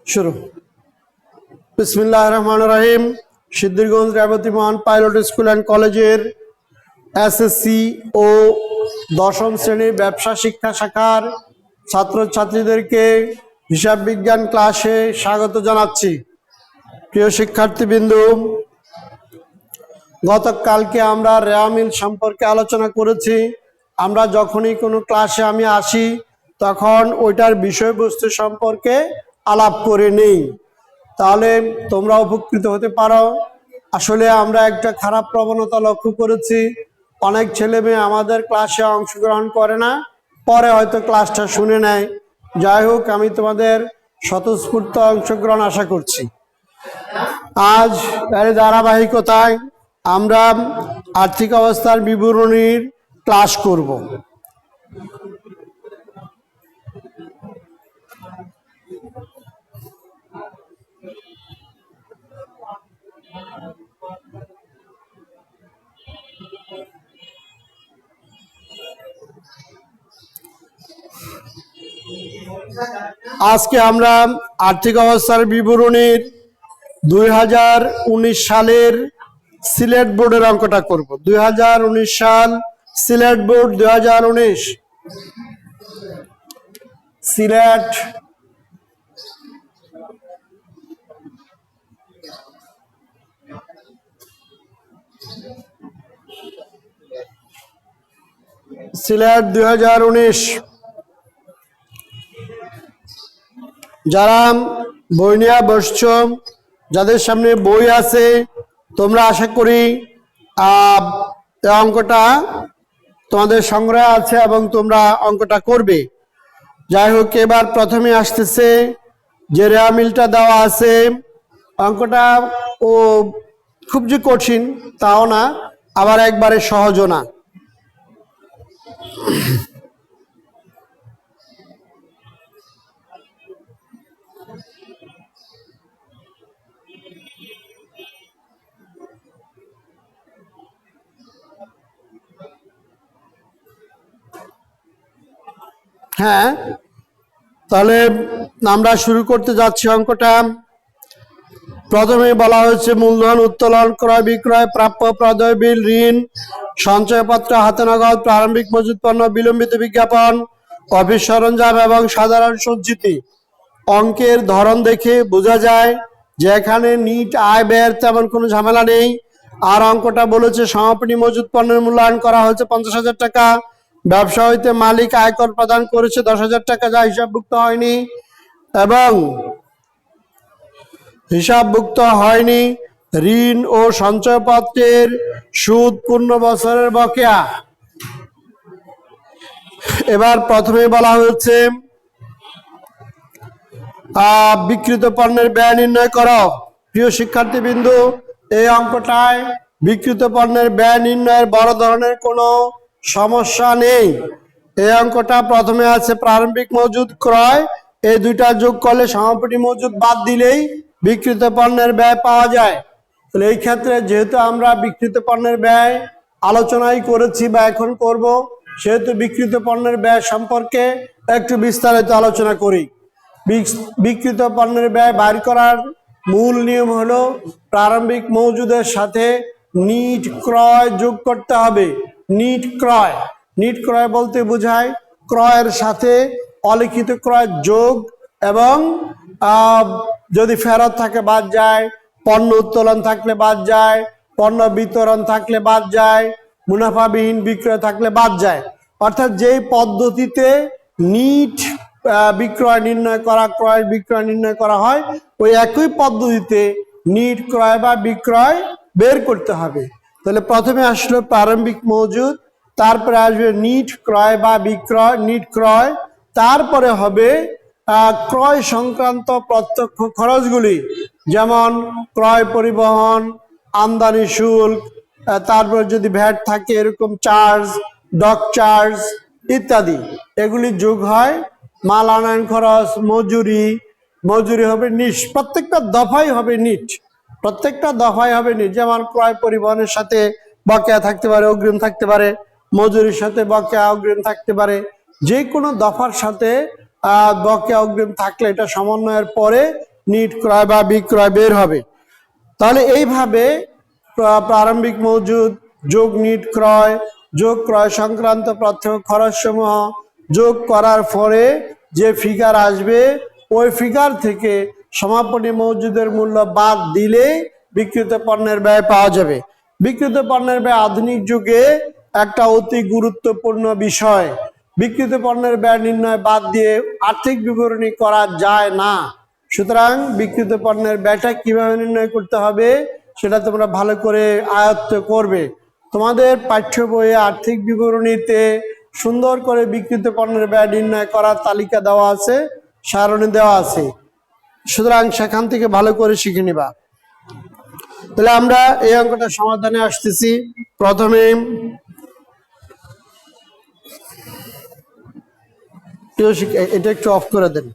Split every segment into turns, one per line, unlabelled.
शुरू। बिस्मिल्लाहिर्रहमानिर्रहीम। Siddhirganj Revati Mohan pilot school and कॉलेजेर एसएससी ओ दशम श्रेणी व्यवसा शिक्षा शाखार छात्र छात्रीदेरके हिसाब विज्ञान क्लासे स्वागत जानाচ্ছি। प्रिय शिक्षार्थीबृंद, गतकालके आमरा रेওয়া মিল सम्पर्के आलोचना करेছি। আমরা যখনই কোনো ক্লাসে আমি আসি তখন ওইটার বিষয়বস্তু সম্পর্কে আলাপ করে নেই, তাহলে তোমরা উপকৃত হতে পারো। আসলে আমরা একটা খারাপ প্রবণতা লক্ষ্য করেছি, অনেক ছেলে মেয়ে আমাদের ক্লাসে অংশগ্রহণ করে না, পরে হয়তো ক্লাসটা শুনে নেয়। যাই হোক, আমি তোমাদের স্বতঃস্ফূর্ত অংশগ্রহণ আশা করছি। আজ এর ধারাবাহিকতায় আমরা আর্থিক অবস্থার বিবরণীর ক্লাস করব। আজকে আমরা আর্থিক অবস্থার বিবরণীর 2019 সালের সিলেট বোর্ডের অঙ্কটা করব। 2019 সাল সিলেট বোর্ড 2019 সিলেট সিলেট 2019। যারা বই নিয়ে বসছো, যাদের সামনে বই আছে, তোমরা আশা করি অঙ্কটা তোমাদের সংগ্রহে আছে এবং তোমরা অঙ্কটা করবে। যাই হোক, এবার প্রথমে আসতেছে যে রেওয়া মিলটা দেওয়া আছে। অঙ্কটা ও খুব যে কঠিন তাও না, আবার একবারে সহজও না। হ্যাঁ, তাহলে আমরা শুরু করতে যাচ্ছি অঙ্কটা। প্রথমে বলা হয়েছে মূলধন, উত্তোলন, ক্রয় বিক্রয়, প্রাপ্য, প্রদেয় বিল, ঋণ, সঞ্চয়পত্র, হাতে নগদ, প্রারম্ভিক মজুত পণ্য, বিলম্বিত বিজ্ঞাপন, অফিস সরঞ্জাম এবং সাধারণ সঞ্চিতি। অঙ্কের ধরন দেখে বোঝা যায় যে এখানে নিট আয় ব্যয়ের তেমন কোনো ঝামেলা নেই। আর অঙ্কটা বলেছে সমাপনী মজুত পণ্যের মূল্যায়ন করা হয়েছে 50,000 টাকা। ব্যবসা হইতে মালিক আয়কর প্রদান করেছে 10,000 টাকা, যা হিসাবভুক্ত হয়নি এবং হিসাবভুক্ত হয়নি। ঋণ ও সঞ্চয়পত্রের সুদ পূর্ণ বছরের বকেয়া। এবার প্রথমে বলা হয়েছে বিক্রিত পণ্যের ব্যয় নির্ণয় করো। প্রিয় শিক্ষার্থীবৃন্দ, এই অঙ্কটায় বিক্রিত পণ্যের ব্যয় নির্ণয়ের বড় ধরনের কোনো সমস্যা নেই। এই অঙ্কটা প্রথমে আছে প্রারম্ভিক মজুদ, ক্রয়, এই দুইটা যোগ করলে সমাপনী মজুদ বাদ দিলেই বিক্রিত পণ্যের ব্যয় পাওয়া যায়। তাহলে এই ক্ষেত্রে যেহেতু আমরা বিক্রিত পণ্যের ব্যয় আলোচনাই করেছি বা এখন করব, সেহেতু বিক্রিত পণ্যের ব্যয় সম্পর্কে একটু বিস্তারিত আলোচনা করি। বিক্রিত পণ্যের ব্যয় বাইর করার মূল নিয়ম হলো প্রারম্ভিক মজুদের সাথে নিট ক্রয় যোগ করতে হবে। নিট ক্রয়, নিট ক্রয় বলতে বোঝায় ক্রয়ের সাথে অলিখিত ক্রয় যোগ এবং যদি ফেরত থাকে বাদ যায়, পণ্য উত্তোলন থাকলে বাদ যায়, পণ্য বিতরণ থাকলে বাদ যায়, মুনাফাবিহীন বিক্রয় থাকলে বাদ যায়। অর্থাৎ যেই পদ্ধতিতে নিট বিক্রয় নির্ণয় করা, ক্রয় বিক্রয় নির্ণয় করা হয়, ওই একই পদ্ধতিতে নিট ক্রয় বা বিক্রয় বের করতে হবে। তাহলে প্রথমে আসলো প্রারম্ভিক মজুদ, তারপরে আসবে নিট ক্রয় বা বিক্রয়, নিট ক্রয়, তারপরে হবে ক্রয় সংক্রান্ত প্রত্যক্ষ খরচগুলি, যেমন ক্রয় পরিবহন, আমদানি শুল্ক, তারপর যদি ভ্যাট থাকে এরকম চার্জ, ডক চার্জ ইত্যাদি, এগুলি যোগ হয়। মাল আনয়ন খরচ, মজুরি, মজুরি হবে নিট, প্রত্যেকটা দফাই হবে নিট, প্রত্যেকটা দফাই হবে নিট। যেমন ক্রয় পরিবহনের সাথে বকেয়া থাকতে পারে, অগ্রিম থাকতে পারে, মজুরির সাথে বকেয়া অগ্রিম থাকতে পারে। যে কোনো দফার সাথে বকেয়া অগ্রিম থাকলে এটা সমন্বয়ের পরে নিট ক্রয় বা বিক্রয় বের হবে। তাহলে এইভাবে প্রারম্ভিক মজুদ যোগ নিট ক্রয় যোগ ক্রয় সংক্রান্ত প্রত্যক্ষ খরচসমূহ যোগ করার পরে যে ফিগার আসবে ওই ফিগার থেকে সমাপনী মজুদের মূল্য বাদ দিলে বিক্রিত পণ্যের ব্যয় পাওয়া যাবে। বিক্রিত পণ্যের ব্যয় আধুনিক যুগে একটা অতি গুরুত্বপূর্ণ বিষয়। বিক্রিত পণ্যের ব্যয় নির্ণয় বাদ দিয়ে আর্থিক বিবরণী করা যায় না। সুতরাং বিক্রিত পণ্যের ব্যয়টা কিভাবে নির্ণয় করতে হবে সেটা তোমরা ভালো করে আয়ত্ত করবে। তোমাদের পাঠ্য বইয়ে আর্থিক বিবরণীতে সুন্দর করে বিক্রিত পণ্যের ব্যয় নির্ণয় করার তালিকা দেওয়া আছে, সারণী দেওয়া আছে। সুতরাং সেখান থেকে ভালো করে শিখে নিবা। তাহলে আমরা এই অঙ্কটা সমাধানে আসতেছি। প্রথমে এটা একটু অফ করে দেন।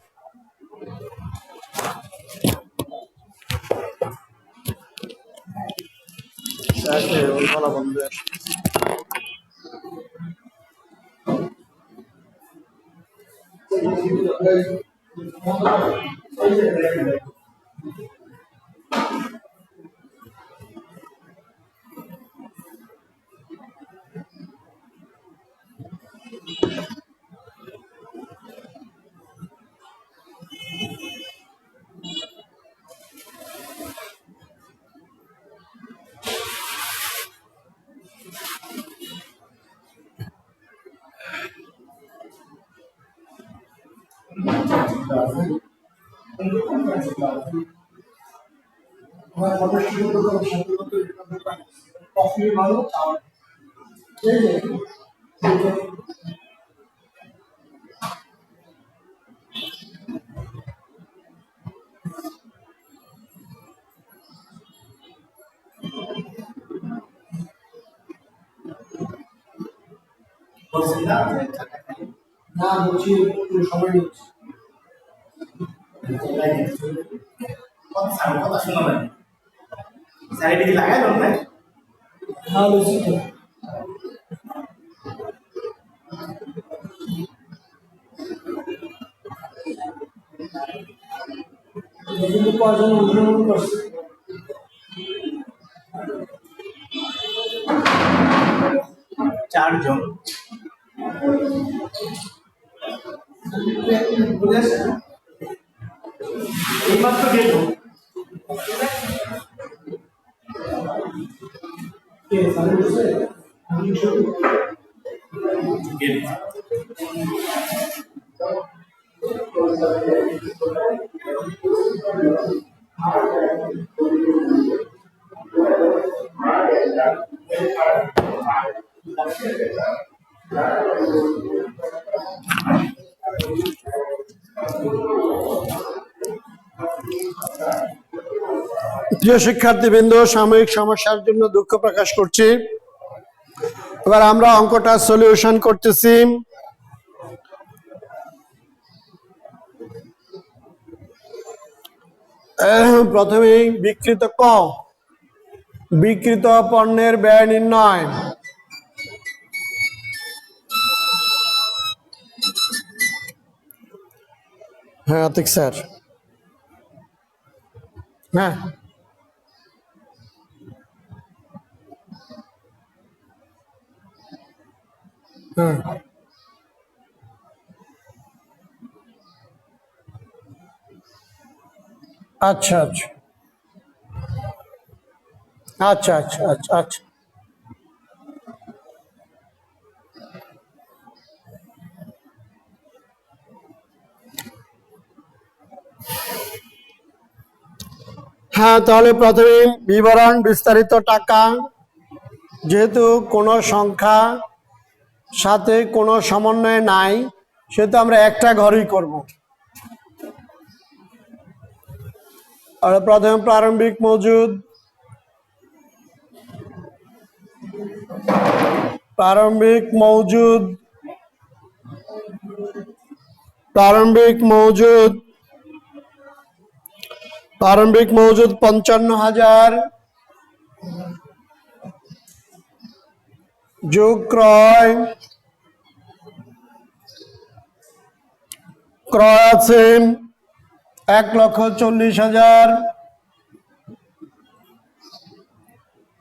না বলছি সময় নিচ্ছি। কথা শোনা যায় সাইডে কি লাগাই না? হ্যাঁ বলছি তো। কিন্তু কয়জন অংশগ্রহণ করছে? 4 জন। এইমাত্র গেল প্রিয় শিক্ষার্থীবৃন্দ, সাময়িক সমস্যার জন্য দুঃখ প্রকাশ করছি। এবার আমরা অঙ্কটা সলিউশন করতেছি। প্রথমে বিক্রিত পণ্যের ব্যয় নির্ণয়। হ্যাঁ আতিক স্যার। হ্যাঁ হ্যাঁ আচ্ছা আচ্ছা আচ্ছা আচ্ছা আচ্ছা আচ্ছা হ্যাঁ, তাহলে প্রথমে বিবরণ বিস্তারিত টাকা। যেহেতু কোনো সংখ্যা সাথে কোনো সমন্বয় নাই সেহেতু আমরা একটা ঘরই করব। আর প্রথমে প্রারম্ভিক মজুদ, প্রারম্ভিক মজুদ 55,000 যোগ ক্রয় আছে 1,40,000,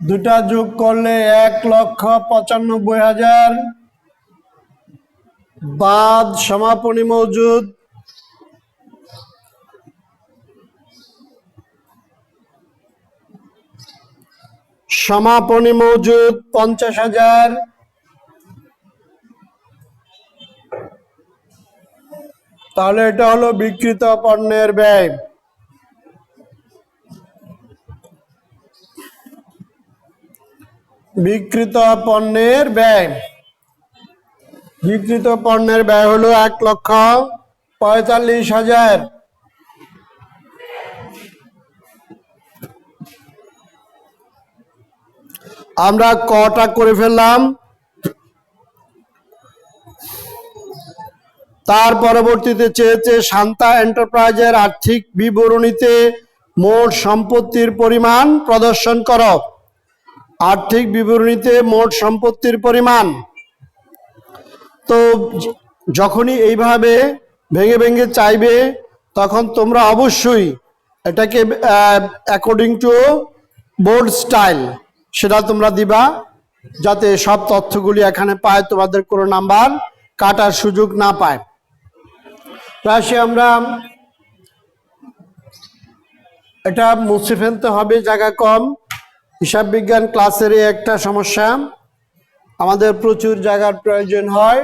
দুটা যোগ করলে 1,95,000, বাদ সমাপনী মজুদ সমাপনী মজুদ 50,000, তাহলে এটা হলো বিক্রিত পণ্যের ব্যয়। বিক্রিত পণ্যের ব্যয় হলো 1,45,000। আমরা কটা করে ফেললাম। তার পরবর্তীতে চেয়েছে শান্তা এন্টারপ্রাইজের আর্থিক বিবরণীতে মোট সম্পত্তির পরিমাণ প্রদর্শন করো। আর্থিক বিবরণীতে মোট সম্পত্তির পরিমাণ, তো যখনই এইভাবে ভেঙে ভেঙে চাইবে তখন তোমরা অবশ্যই এটাকে অ্যাকর্ডিং টু বোর্ড স্টাইল সেটা তোমরা দিবা, যাতে সব তথ্যগুলি এখানে পায়, তোমাদের কোনো নাম্বার কাটার সুযোগ না পায়। রাশি আমরা এটা মুছে ফেলতে হবে, জায়গা কম। হিসাব বিজ্ঞান ক্লাসের একটা সমস্যা, আমাদের প্রচুর জায়গার প্রয়োজন হয়।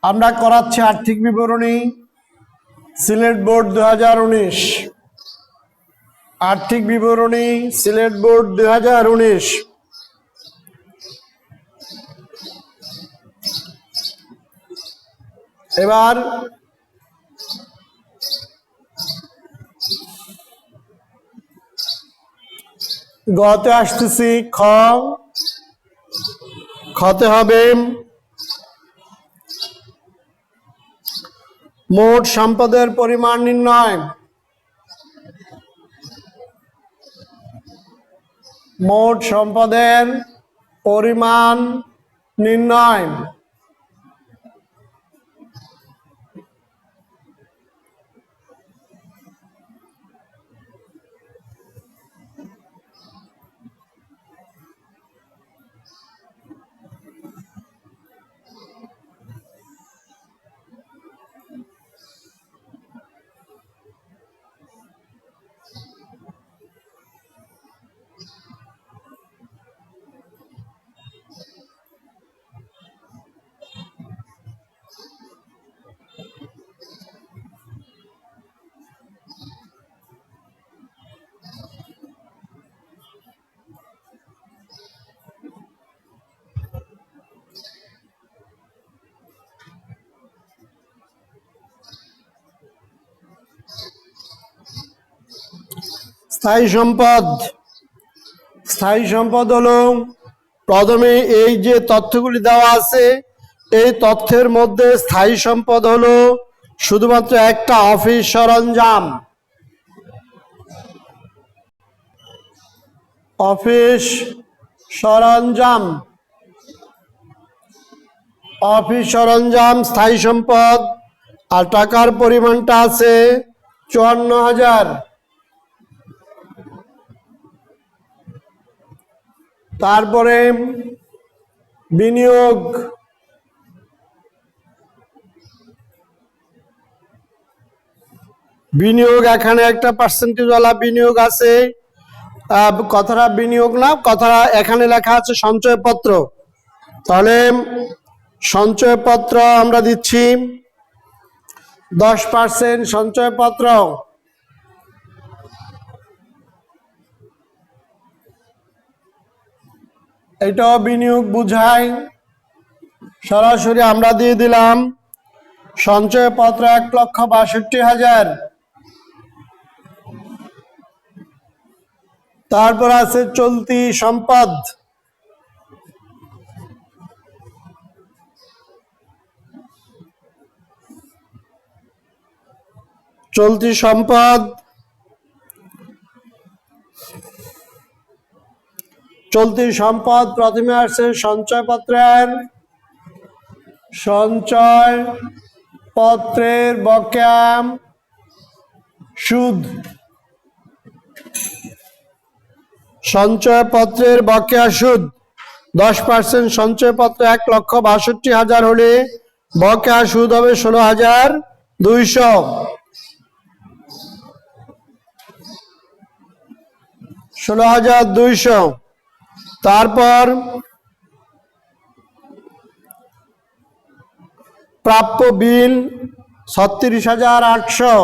আমরা করাচ্ছি আর্থিক বিবরণী সিলেট বোর্ড 2019, আর্থিক বিবরণী সিলেট বোর্ড 2019। এবার গতে আসতেছি, খতে হবে মোট সম্পদের পরিমাণ নির্ণয়। মোট সম্পদের পরিমাণ নির্ণয়। স্থায়ী সম্পদ। স্থায়ী সম্পদ হলো, প্রথমে এই যে তথ্যগুলি দেওয়া আছে এই তথ্যের মধ্যে স্থায়ী সম্পদ হলো শুধুমাত্র একটা অফিস সরঞ্জাম। অফিস সরঞ্জাম, অফিস সরঞ্জাম স্থায়ী সম্পদ। আর টাকার পরিমাণটা আছে 54,000। তারপরে বিনিয়োগ, বিনিয়োগ এখানে একটা পার্সেন্টেজ ওয়ালা বিনিয়োগ আছে। কথাটা বিনিয়োগ না, কথাটা এখানে লেখা আছে সঞ্চয়পত্র। তাহলে সঞ্চয়পত্র আমরা দিচ্ছি 10% সঞ্চয়পত্র। এটাও বিনিয়োগ বুঝায়, সরাসরি আমরা দিয়ে দিলাম সঞ্চয়পত্র 1,62,000। তারপর আছে চলতি সম্পদ। চলতি সম্পদ, চলতি সম্পদ প্রথমে আসছে সঞ্চয়পত্রের সঞ্চয় পত্রের বকেয়া সুদ। সঞ্চয়পত্রের বকেয়া সুদ 10%। সঞ্চয়পত্র 1,62,000 হলে বকেয়া সুদ হবে 16,200। 16,200। তারপর প্রাপ্য বিল 36,800।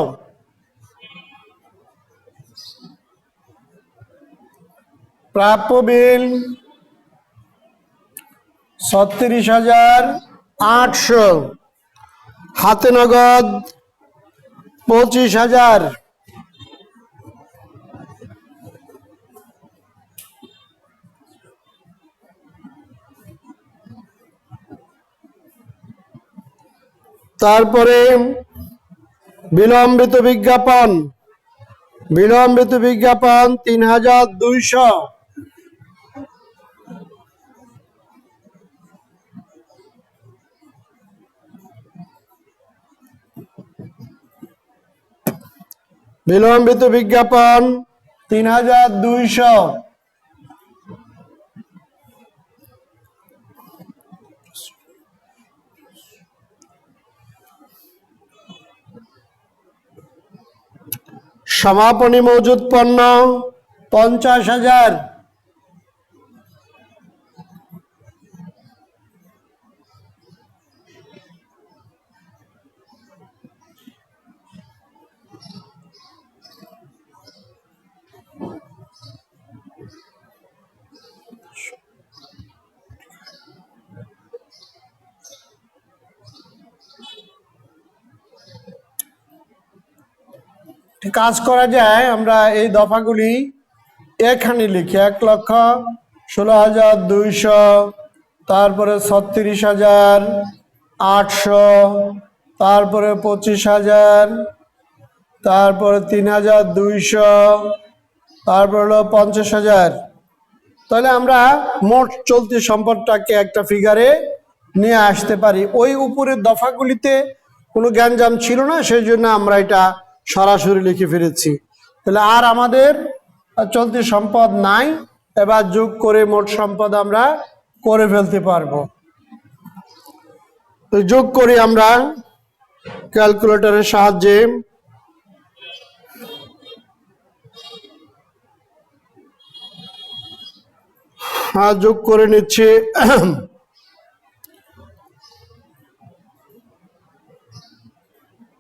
প্রাপ্য বিল 36,800। হাতে নগদ 25,000। তারপরে বিলম্বিত বিজ্ঞাপন। বিলম্বিত বিজ্ঞাপন 3,200। বিলম্বিত বিজ্ঞাপন 3,200। সমাপনী মজুদ পণ্য 50,000। কাজ করা যায়, আমরা এই দফাগুলি এখানে লিখি। 1,16,200, তারপরে 36,800, তারপরে 25,000, তারপরে 3,200, তারপরে হলো 50,000। তাহলে আমরা মোট চলতি সম্পদটাকে একটা ফিগারে নিয়ে আসতে পারি। ওই উপরের দফাগুলিতে কোনো গ্যাঞ্জাম ছিল না, সেই জন্য আমরা এটা সরাসরি লিখে ফেলেছি। তাহলে আর আমাদের চলতি সম্পদ নাই। এবার যোগ করে মোট সম্পদ আমরা করে ফেলতে পারবো। যোগ করি আমরা ক্যালকুলেটরের সাহায্যে। হ্যাঁ, যোগ করে নিচ্ছি।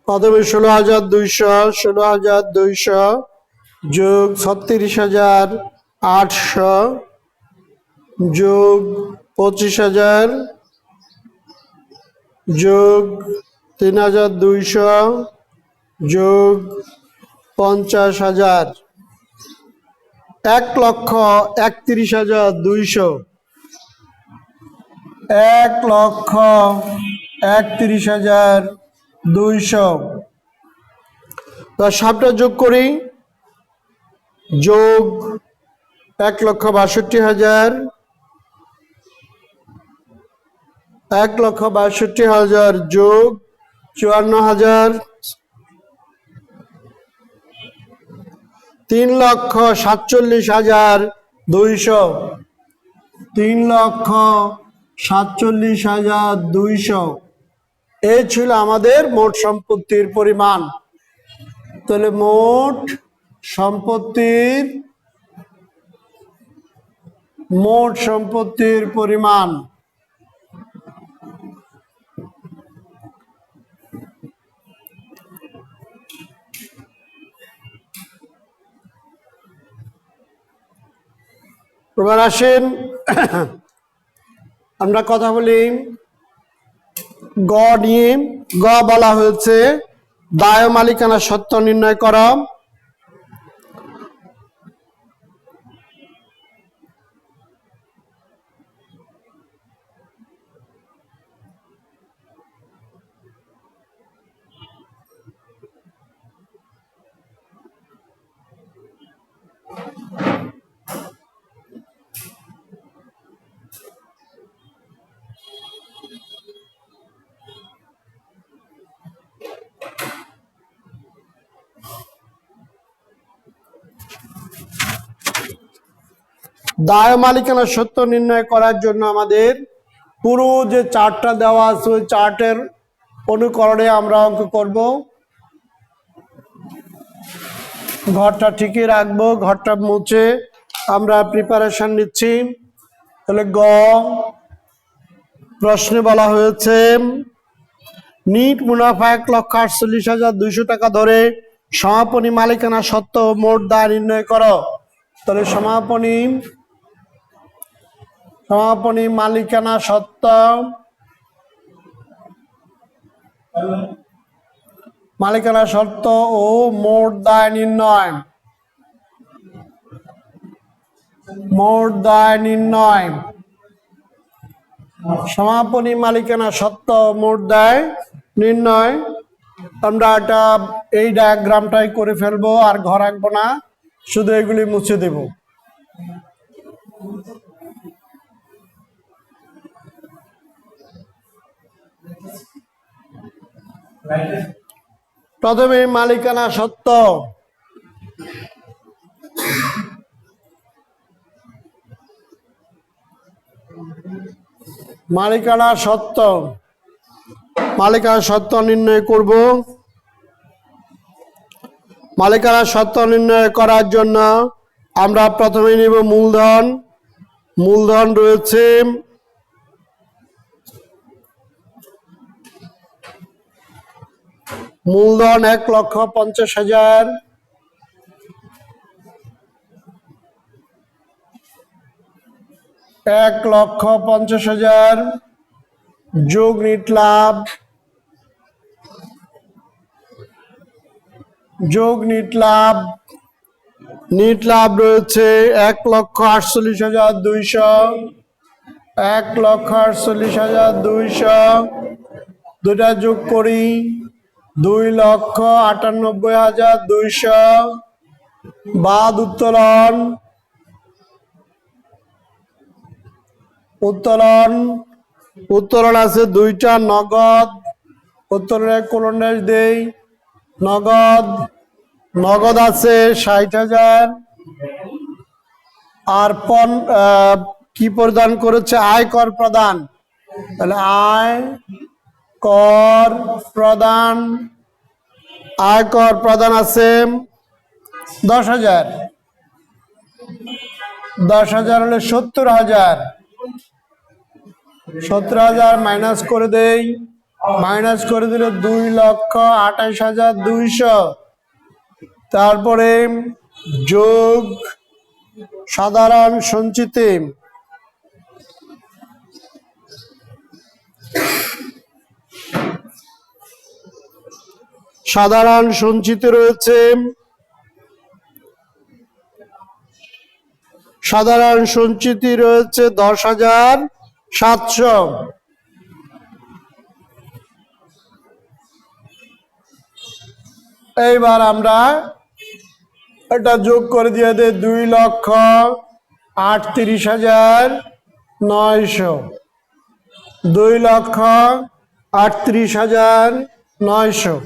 প্রথমে 16,200, 16,200 যোগ 36,800 যোগ 25,000 যোগ 3,200 যোগ 50,000, 1,31,200। 1,31,200। সবটা যোগ করি। যোগ 1,62,000, 1,62,000 যোগ 54,000, 3,47,200। 3,47,200 এই ছিল আমাদের মোট সম্পত্তির পরিমাণ। তাহলে মোট সম্পত্তির পরিমাণ এবার আসেন আমরা কথা বলি গ নিয়ে। গ বলা হয়েছে দায় মালিকানা সত্ত্ব নির্ণয় করা। দায় মালিকানা সত্য নির্ণয় করার জন্য আমাদের পুরো যে চার্টটা দেওয়া আছে ওই চার্টের অনুকরণে আমরা অঙ্ক করব। ঘরটা ঠিকই রাখবো, ঘরটা মুছে আমরা প্রিপারেশন নিচ্ছি। তাহলে গ প্রশ্নে বলা হয়েছে নিট মুনাফা 1,48,200 টাকা ধরে সমাপনী মালিকানা সত্ত্ব মোট দায় নির্ণয় করো। তাহলে সমাপনী মালিকানা সত্ত্ব ও মোট দায় নির্ণয়। সমাপনী মালিকানা সত্ত্ব মোট দায় নির্ণয়। আমরা এই ডায়াগ্রামটাই করে ফেলবো, আর ঘর আঁকবো না, শুধু এগুলি মুছে দেব। প্রথমে মালিকানা সত্ত্ব। মালিকানা সত্ত্ব নির্ণয় করব। মালিকানা সত্ত্ব নির্ণয় করার জন্য আমরা প্রথমে নিব মূলধন। মূলধন রয়েছে মূলধন 1,50,000। যোগ নিট লাভ। নিট লাভ রয়েছে 1,48,200। 1,48,200 দুটা যোগ করি 2,98,200 বাদ উত্তোলন। উত্তোলন আছে দুইটা, নগদ। উত্তোলনের কোলন্ডাস দেই। নগদ আছে 60,000। আর কি প্রদান করেছে? আয়কর প্রদান। তাহলে আয়কর প্রদান আছে 10,000। 10,000 হলে 70,000। 70,000 মাইনাস করে দেই। মাইনাস করে দিলে 2,28,200। তারপরে যোগ সাধারণ সঞ্চিতি। সাধারণ সঞ্চিতি রয়েছে 10,700। এইবার আমরা এটা যোগ করে দিয়ে দেয় 2,38,900। 2,38,900।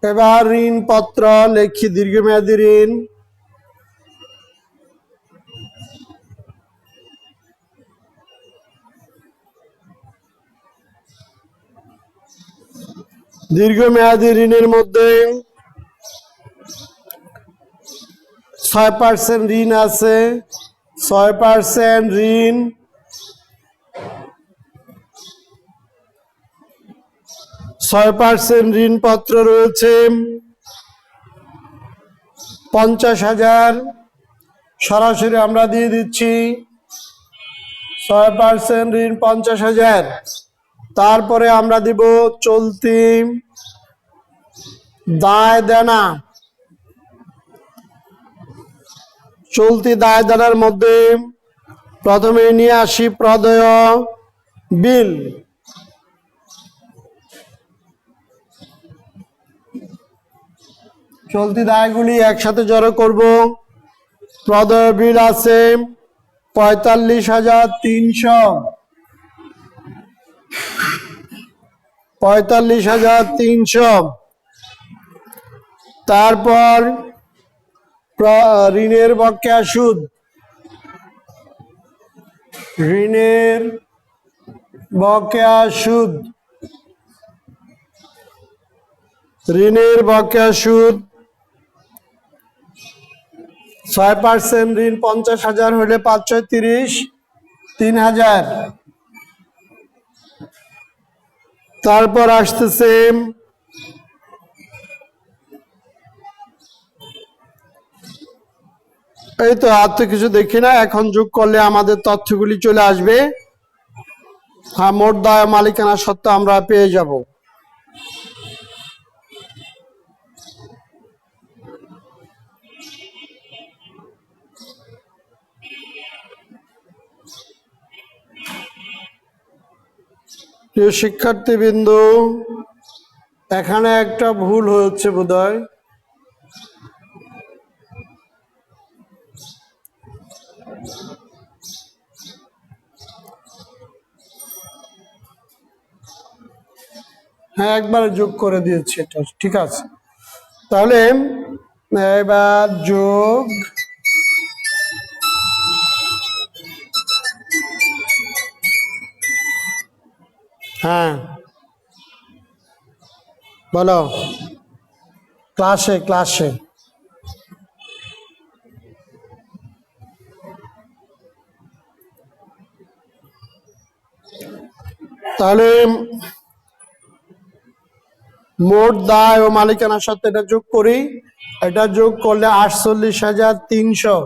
এবার ঋণপত্র লেখি। দীর্ঘমেয়াদী ঋণ। দীর্ঘমেয়াদী ঋণের মধ্যে 6% ঋণ আছে। 6% ঋণ। 6% ঋণপত্র রয়েছে 50,000। সরাসরি আমরা দিয়ে দিচ্ছি 6% ঋণ 50,000। তারপরে আমরা দিব চলতি দায় দেনা। চলতি দায় দেনার মধ্যে প্রথমে নিয়ে আসি প্রদেয়। বিল। চলতি দায়গুলি একসাথে জড়ো করব। প্রদেয় বিল আছে 45,300, 45,300। তারপর ঋণের বকেয়া সুদ, ঋণের বকেয়া সুদ, ঋণের বকেয়া সুদ 6% ঋণ 50,000 হলে 5 3,000। তারপর আসতেছে এই তো আর তো কিছু দেখি না, এখন যোগ করলে আমাদের তথ্যগুলি চলে আসবে। হ্যাঁ, মোট দায় মালিকানা সত্ত্ব আমরা পেয়ে যাব। প্রিয় শিক্ষার্থীবৃন্দ, এখানে একটা ভুল হচ্ছে বোধহয়। হ্যাঁ, একবারে যোগ করে দিয়েছি, এটা ঠিক আছে। তাহলে এবার যোগ, হ্যাঁ বলো, ক্লাসে ক্লাসে তাহলে মোট দায় ও মালিকানা সত্ত্ব এটা যোগ করি। এটা যোগ করলে 48,300,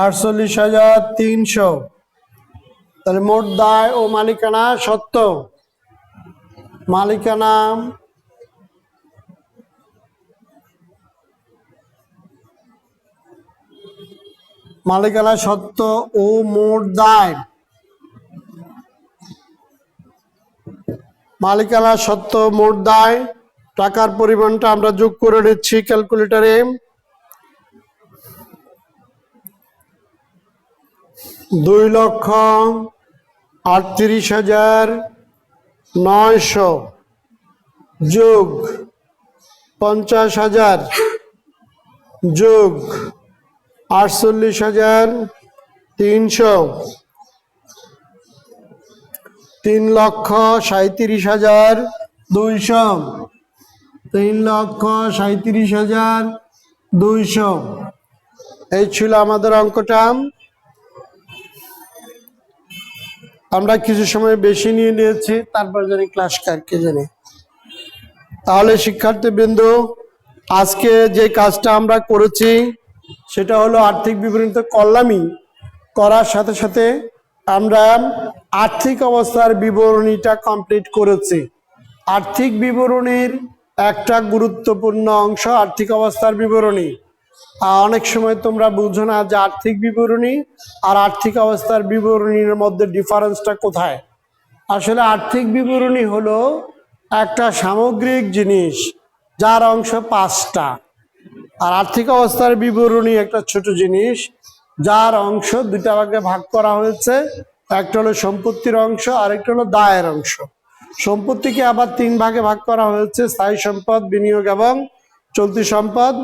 48,300। তাহলে মোট দায় ও মালিকানা সত্ত্ব, মালিকানা মালিকানা সত্ত্ব ও মোট দায়, মালিকানা সত্ত্ব মোট দায় টাকার পরিমাণটা আমরা যোগ করে নিচ্ছি ক্যালকুলেটরে। 2,38,900 যোগ 50,000 যোগ 48,300, 3,37,200, 3,37,200। এই ছিল আমাদের অঙ্কটা। আমরা কিছু সময় বেশি নিয়ে নিয়েছি, তারপর জানি ক্লাস কাটকে জানি। তাহলে শিক্ষার্থীবৃন্দ, আজকে যে কাজটা আমরা করেছি সেটা হলো আর্থিক বিবরণী তো করলামই, করার সাথে সাথে আমরা আর্থিক অবস্থার বিবরণীটা কমপ্লিট করেছি। আর্থিক বিবরণীর একটা গুরুত্বপূর্ণ অংশ আর্থিক অবস্থার বিবরণী। অনেক সময় তোমরা বুঝো না যে আর্থিক বিবরণী আর আর্থিক অবস্থার বিবরণীর মধ্যে ডিফারেন্সটা কোথায়। আসলে আর্থিক বিবরণী হলো একটা সামগ্রিক জিনিস যার অংশ 5টা, আর আর্থিক অবস্থার বিবরণী একটা ছোট জিনিস যার অংশ 2টা ভাগে ভাগ করা হয়েছে। একটা হলো সম্পত্তির অংশ, আর একটা হলো দায়ের অংশ। সম্পত্তিকে আবার 3 ভাগে ভাগ করা হয়েছে, স্থায়ী সম্পদ, বিনিয়োগ এবং চলতি সম্পদ।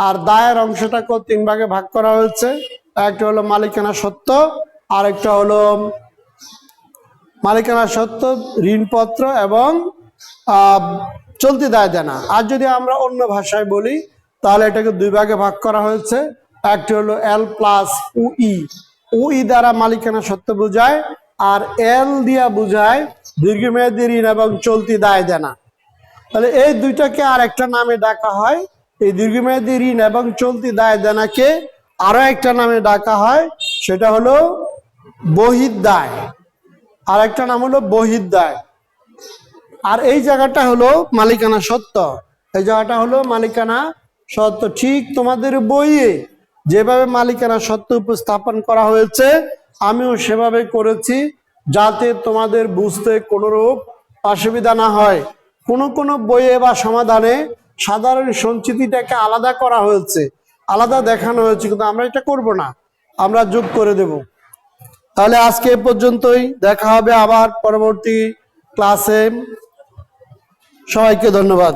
আর দায়ের অংশটাকেও 3 ভাগে ভাগ করা হয়েছে, একটা হলো মালিকানা সত্ত্ব, আর একটা হলো মালিকানা সত্ত্ব, ঋণপত্র এবং চলতি দায় দেনা। আর যদি আমরা অন্য ভাষায় বলি তাহলে এটাকে 2 ভাগে ভাগ করা হয়েছে, একটা হলো L+UI। UI দ্বারা মালিকানা সত্ত্ব বোঝায়, আর L দিয়া বোঝায় দীর্ঘমেয়াদী ঋণ এবং চলতি দায় দেনা। তাহলে এই দুইটাকে আর একটা নামে ডাকা হয়। এই দীর্ঘমেয়াদী ঋণ এবং চলতি দায় দেনাকে আরো একটা নামে ডাকা হয়, সেটা হলো বহির্দায়। আর একটা নাম হলো বহির্দায়। আর এই জায়গাটা হলো মালিকানা সত্ত্ব, এই জায়গাটা হলো মালিকানা সত্ত্ব। ঠিক তোমাদের বইয়ে যেভাবে মালিকানা সত্ত্ব উপস্থাপন করা হয়েছে আমিও সেভাবে করেছি। যাতে তোমাদের বুঝতে কোনোরূপ অসুবিধা না হয়। কোনো বইয়ে বা সমাধানে সাধারণ সঞ্চিতিটাকে আলাদা করা হয়েছে, আলাদা দেখানো হয়েছে, কিন্তু আমরা এটা করব না, আমরা যোগ করে দেব। তাহলে আজকে এ পর্যন্তই, দেখা হবে আবার পরবর্তী ক্লাসে। সবাইকে ধন্যবাদ।